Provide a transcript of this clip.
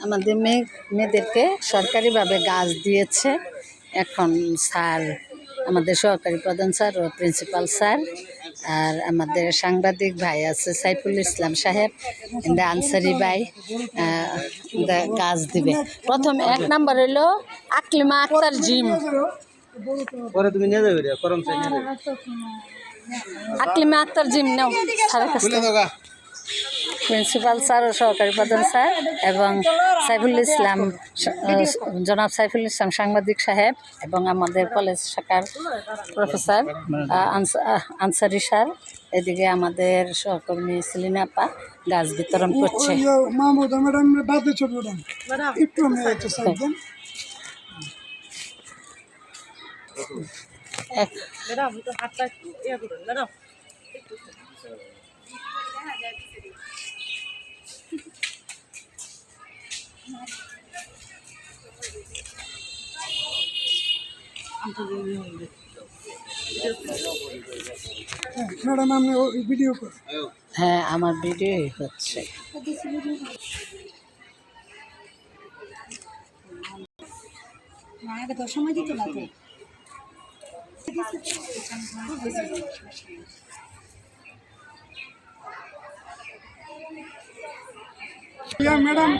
আমাদের মেয়েদেরকে সরকারিভাবে গাছ দিয়েছে। এখন স্যার, আমাদের সহকারী প্রধান স্যার ও প্রিন্সিপাল স্যার আর আমাদের সাংবাদিক ভাই আছে সাইফুল ইসলাম সাহেব, আনসারি ভাই গাছ দিবে। প্রথম 1 নাম্বার হইল আকলিমা আক্তার জিম। আকলিমা আক্তার জিম নাও প্রিন্সিপাল স্যার ও সহকারী প্রধান স্যার এবং সাইফুল ইসলাম, জনাব সাইফুল ইসলাম সাংবাদিক সাহেব এবং আমাদের কলেজ শাখার প্রফেসর আনসারি স্যার, এদিকে আমাদের সহকর্মী সেলিনা আপা গাছ বিতরণ করছে। হ্যাঁ, আমার ভিডিও হচ্ছে। সময় দিতে না ম্যাডাম